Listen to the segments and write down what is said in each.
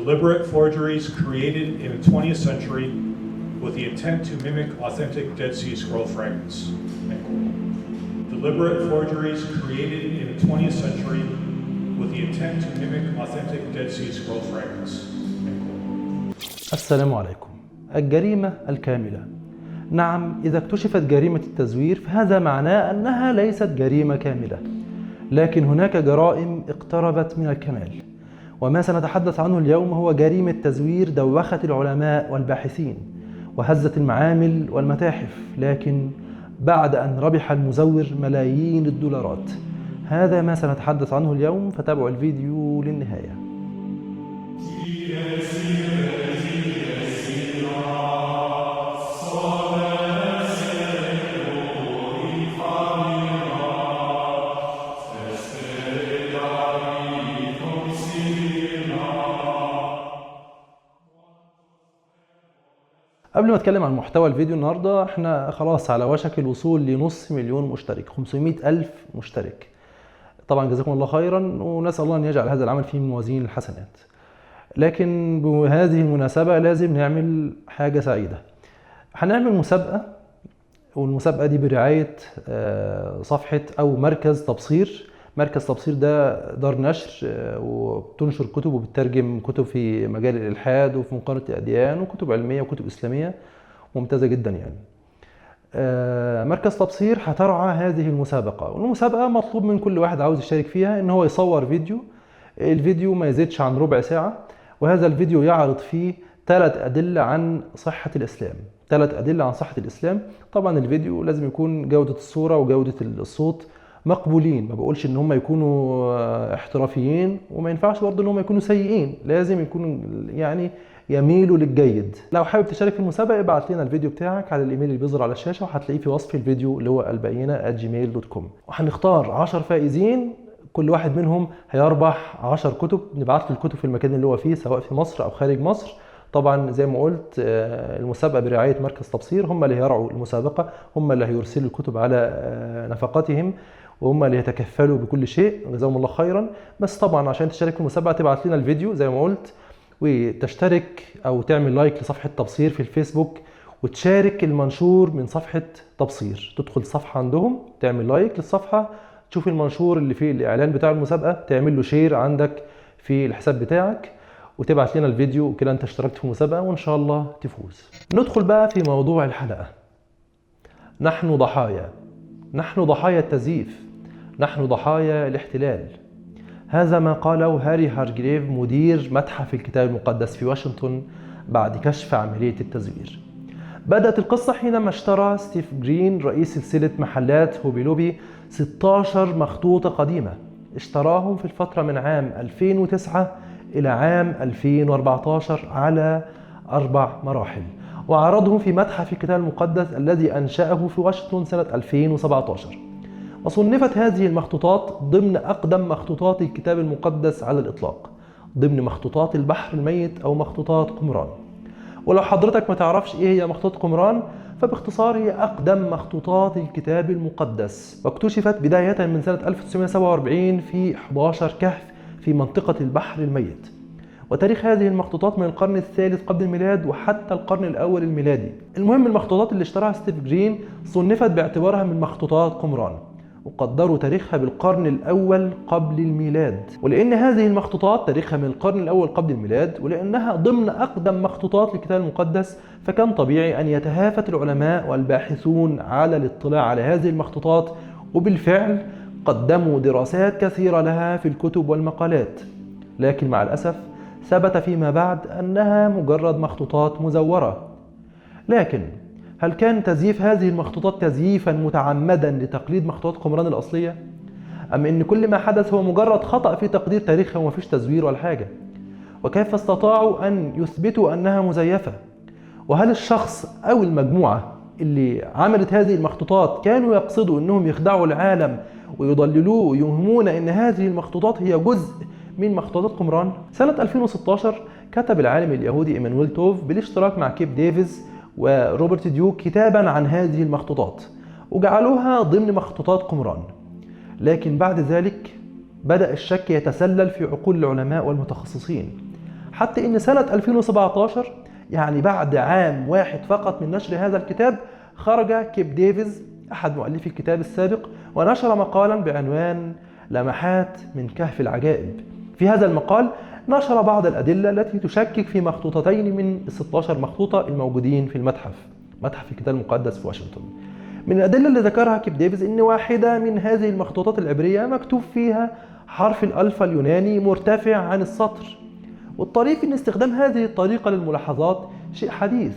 Deliberate forgeries created in the 20th century with the intent to mimic authentic Dead Sea Scroll fragments. End quote. Deliberate forgeries created in the 20th century with the intent to mimic authentic Dead Sea Scroll fragments. End quote. السلام عليكم. الجريمة الكاملة. نعم، إذا اكتشفت جريمة التزوير فهذا معناه أنها ليست جريمة كاملة، لكن هناك جرائم اقتربت من الكمال، وما سنتحدث عنه اليوم هو جريمة تزوير دوخت العلماء والباحثين وهزت المعامل والمتاحف، لكن بعد أن ربح المزور ملايين الدولارات. هذا ما سنتحدث عنه اليوم، فتابعوا الفيديو للنهاية. قبل ما اتكلم عن محتوى الفيديو النهارده، احنا خلاص على وشك الوصول لنص مليون مشترك، 500,000 مشترك. طبعا جزاكم الله خيرا، ونسأل الله ان يجعل هذا العمل في موازين الحسنات. لكن بهذه المناسبة لازم نعمل حاجة سعيدة. هنعمل مسابقة، والمسابقة دي برعاية صفحة او مركز تبصير. مركز تبصير ده دار نشر وبتنشر كتب وبتترجم كتب في مجال الإلحاد وفي مقارنة الأديان وكتب علمية وكتب إسلامية ممتازة جدا يعني. مركز تبصير هترعى هذه المسابقة، والمسابقة مطلوب من كل واحد عاوز يشارك فيها ان هو يصور فيديو. الفيديو ما يزيدش عن ربع ساعة، وهذا الفيديو يعرض فيه 3 أدلة عن صحة الإسلام. 3 أدلة عن صحة الإسلام. طبعا الفيديو لازم يكون جودة الصورة وجودة الصوت مقبولين، ما بقولش ان هم يكونوا احترافيين، وما ينفعش برضه ان هم يكونوا سيئين، لازم يكونوا يعني يميلوا للجيد. لو حابب تشارك في المسابقه ابعت لنا الفيديو بتاعك على الايميل اللي بيظهر على الشاشه، وهتلاقيه في وصف الفيديو اللي هو البينه@gmail.com. وهنختار 10 فائزين، كل واحد منهم هيربح 10 كتب. نبعت له الكتب في المكان اللي هو فيه، سواء في مصر او خارج مصر. طبعا زي ما قلت المسابقه برعايه مركز تبصير، هم اللي هيرعوا المسابقه، هم اللي هيرسلوا الكتب على نفقاتهم، وهم اللي يتكفلوا بكل شيء، جزاهم الله خيرا. بس طبعا عشان تشارك في المسابقه تبعت لنا الفيديو زي ما قلت، وتشترك او تعمل لايك لصفحه تبصير في الفيسبوك، وتشارك المنشور من صفحه تبصير. تدخل الصفحه عندهم، تعمل لايك للصفحه، تشوف المنشور اللي فيه الاعلان بتاع المسابقه، تعمل له شير عندك في الحساب بتاعك، وتبعت لنا الفيديو، وكده انت اشتركت في المسابقه وان شاء الله تفوز. ندخل بقى في موضوع الحلقه. نحن ضحايا، نحن ضحايا التزييف، نحن ضحايا الاحتلال. هذا ما قاله هاري هارجريف مدير متحف الكتاب المقدس في واشنطن بعد كشف عملية التزوير. بدأت القصة حينما اشترى ستيف جرين رئيس سلسلة محلات هوبي لوبي 16 مخطوطة قديمة. اشتراهم في الفترة من عام 2009 إلى عام 2014 على 4 مراحل، وعرضهم في متحف الكتاب المقدس الذي أنشأه في واشنطن سنة 2017. وصنفت هذه المخطوطات ضمن أقدم مخطوطات الكتاب المقدس على الإطلاق، ضمن مخطوطات البحر الميت أو مخطوطات قمران. ولو حضرتك ما تعرفش إيه هي مخطوطات قمران، فباختصار هي أقدم مخطوطات الكتاب المقدس، واكتشفت بداية من سنة 1947 في 11 كهف في منطقة البحر الميت. وتاريخ هذه المخطوطات من القرن الثالث قبل الميلاد وحتى القرن الأول الميلادي. المهم المخطوطات اللي اشتراها ستيف جرين صنفت باعتبارها من مخطوطات قمران، وقدروا تاريخها بالقرن الأول قبل الميلاد. ولأن هذه المخطوطات تاريخها من القرن الأول قبل الميلاد، ولأنها ضمن أقدم مخطوطات الكتاب المقدس، فكان طبيعي أن يتهافت العلماء والباحثون على الاطلاع على هذه المخطوطات، وبالفعل قدموا دراسات كثيرة لها في الكتب والمقالات. لكن مع الأسف ثبت فيما بعد أنها مجرد مخطوطات مزورة. لكن هل كان تزييف هذه المخطوطات تزييفا متعمدا لتقليد مخطوطات قمران الأصلية؟ أم إن كل ما حدث هو مجرد خطأ في تقدير تاريخها ومفيش تزوير ولا حاجة؟ وكيف استطاعوا أن يثبتوا أنها مزيفة؟ وهل الشخص أو المجموعة اللي عملت هذه المخطوطات كانوا يقصدوا أنهم يخدعوا العالم ويضللوه ويوهمون أن هذه المخطوطات هي جزء من مخطوطات قمران؟ سنة 2016 كتب العالم اليهودي إيمانويل توف بالاشتراك مع كيب ديفيز وروبرت ديوك كتابا عن هذه المخطوطات، وجعلوها ضمن مخطوطات قمران. لكن بعد ذلك بدأ الشك يتسلل في عقول العلماء والمتخصصين، حتى إن سنة 2017 يعني بعد عام واحد فقط من نشر هذا الكتاب خرج كيب ديفيز أحد مؤلفي الكتاب السابق ونشر مقالا بعنوان لمحات من كهف العجائب. في هذا المقال نشر بعض الأدلة التي تشكك في مخطوطتين من ال 16 مخطوطة الموجودين في متحف الكتاب المقدس في واشنطن. من الأدلة اللي ذكرها كيب ديفيز إن واحدة من هذه المخطوطات العبرية مكتوب فيها حرف الألفا اليوناني مرتفع عن السطر، والطريف إن استخدام هذه الطريقة للملاحظات شيء حديث،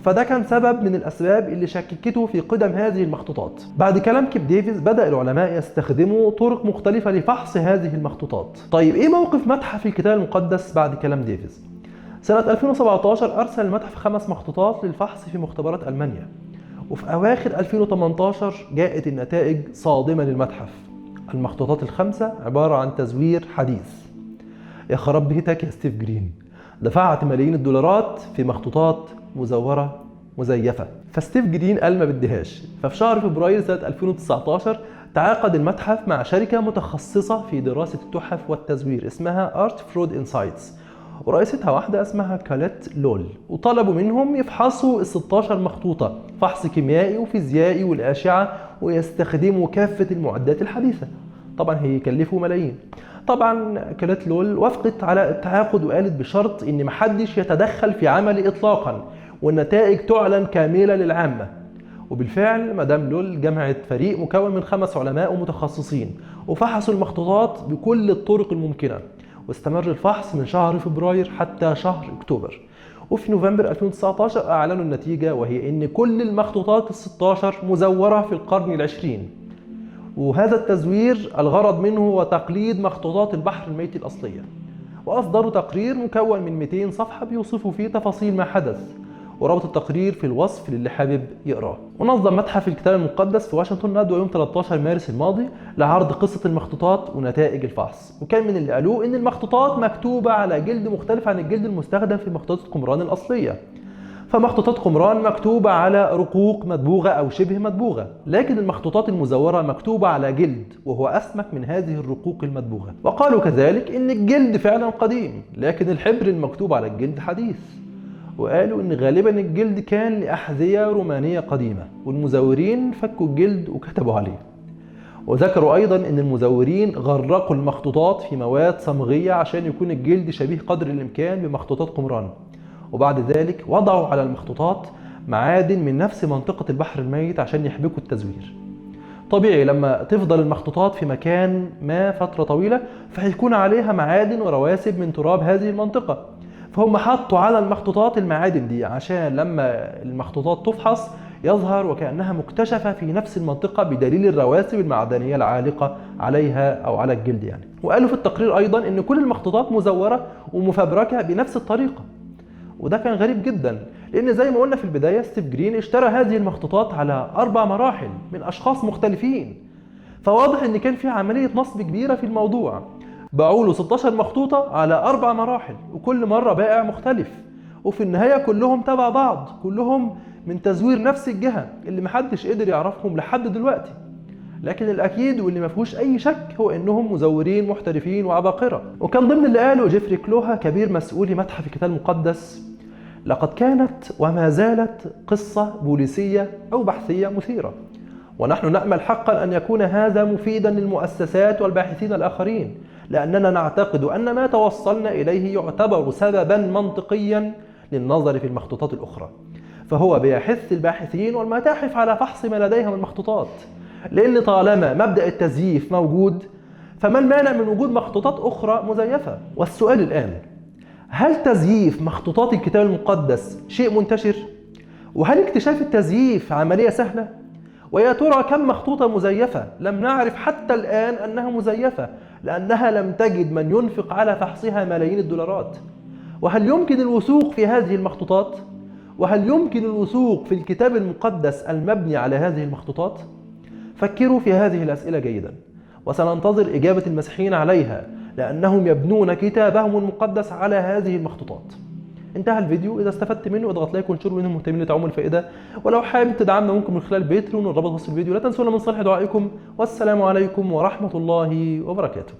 فده كان سبب من الأسباب اللي شككته في قدم هذه المخطوطات. بعد كلام كيب ديفيز بدأ العلماء يستخدموا طرق مختلفة لفحص هذه المخطوطات. طيب إيه موقف متحف الكتاب المقدس بعد كلام ديفيز؟ سنة 2017 أرسل المتحف 5 مخطوطات للفحص في مختبرات ألمانيا، وفي أواخر 2018 جاءت النتائج صادمة للمتحف. المخطوطات ال5 عبارة عن تزوير حديث. يا خراب بيتك يا ستيف جرين، دفعت ملايين الدولارات في مخطوطات مزورة مزيفة. فستيف جرين قال ما بديهاش. ففي شهر فبراير سنة 2019 تعاقد المتحف مع شركة متخصصة في دراسة التحف والتزوير اسمها ارت فرود انسايتس، ورئيستها واحدة اسمها كاليت لول، وطلبوا منهم يفحصوا ال 16 مخطوطة فحص كيميائي وفيزيائي والأشعة، ويستخدموا كافة المعدات الحديثة. طبعا هيكلفوا ملايين. طبعا كاليت لول وافقت على التعاقد وقالت بشرط ان محدش يتدخل في عملي اطلاقا، والنتائج تعلن كاملة للعامة. وبالفعل مدام لول جمعت فريق مكون من 5 علماء ومتخصصين وفحصوا المخطوطات بكل الطرق الممكنة، واستمر الفحص من شهر فبراير حتى شهر اكتوبر. وفي نوفمبر 2019 اعلنوا النتيجة، وهي ان كل المخطوطات ال16 مزورة في القرن العشرين، وهذا التزوير الغرض منه هو تقليد مخطوطات البحر الميت الأصلية. وأصدروا تقرير مكون من 200 صفحة بيوصفوا فيه تفاصيل ما حدث، ورابط التقرير في الوصف للي حابب يقراه. ونظم متحف الكتاب المقدس في واشنطن ندوة يوم 13 مارس الماضي لعرض قصة المخطوطات ونتائج الفحص. وكان من اللي قالوه إن المخطوطات مكتوبة على جلد مختلف عن الجلد المستخدم في مخطوطات قمران الأصلية. فمخطوطات قمران مكتوبة على رقوق مدبوغة أو شبه مدبوغة، لكن المخطوطات المزورة مكتوبة على جلد وهو أسمك من هذه الرقوق المدبوغة. وقالوا كذلك إن الجلد فعلا قديم، لكن الحبر المكتوب على الجلد حديث. وقالوا إن غالبا الجلد كان لأحذية رومانية قديمة، والمزورين فكوا الجلد وكتبوا عليه. وذكروا أيضا إن المزورين غرقوا المخطوطات في مواد صمغية عشان يكون الجلد شبيه قدر الإمكان بمخطوطات قمران، وبعد ذلك وضعوا على المخطوطات معادن من نفس منطقة البحر الميت عشان يحبكوا التزوير. طبيعي لما تفضل المخطوطات في مكان ما فترة طويلة فهيكون عليها معادن ورواسب من تراب هذه المنطقة، فهم حطوا على المخطوطات المعادن دي عشان لما المخطوطات تفحص يظهر وكأنها مكتشفة في نفس المنطقة بدليل الرواسب المعدنية العالقة عليها أو على الجلد يعني. وقالوا في التقرير أيضا إن كل المخطوطات مزورة ومفبركة بنفس الطريقة، وده كان غريب جدا، لأن زي ما قلنا في البداية ستيف جرين اشترى هذه المخطوطات على 4 مراحل من أشخاص مختلفين، فواضح إن كان في عملية نصب كبيرة في الموضوع. باعوا له 16 مخطوطة على 4 مراحل، وكل مرة بائع مختلف، وفي النهاية كلهم تبع بعض، كلهم من تزوير نفس الجهة اللي محدش قدر يعرفهم لحد دلوقتي. لكن الأكيد واللي ما فيهوش أي شك هو إنهم مزورين محترفين وعباقرة. وكان ضمن اللي قاله جيفري كلوها كبير مسؤولي متحف الكتاب المقدس: لقد كانت وما زالت قصة بوليسية أو بحثية مثيرة، ونحن نأمل حقا أن يكون هذا مفيدا للمؤسسات والباحثين الآخرين، لأننا نعتقد أن ما توصلنا إليه يعتبر سببا منطقيا للنظر في المخطوطات الأخرى، فهو بيحث الباحثين والمتاحف على فحص ما لديها من مخطوطات، لأن طالما مبدأ التزييف موجود فما المانع من وجود مخطوطات أخرى مزيفة؟ والسؤال الآن: هل تزييف مخطوطات الكتاب المقدس شيء منتشر؟ وهل اكتشاف التزييف عملية سهلة؟ ويا ترى كم مخطوطة مزيفة لم نعرف حتى الآن أنها مزيفة لأنها لم تجد من ينفق على فحصها ملايين الدولارات؟ وهل يمكن الوثوق في هذه المخطوطات؟ وهل يمكن الوثوق في الكتاب المقدس المبني على هذه المخطوطات؟ فكروا في هذه الأسئلة جيدا، وسننتظر إجابة المسيحيين عليها، لأنهم يبنون كتابهم المقدس على هذه المخطوطات. انتهى الفيديو. إذا استفدت منه اضغط لايك وانشره منهم مهتمين لتعم الفائدة، ولو حابب تدعمنا ممكن من خلال باتريون، الرابط وصف الفيديو. لا تنسونا من صالح دعائكم، والسلام عليكم ورحمة الله وبركاته.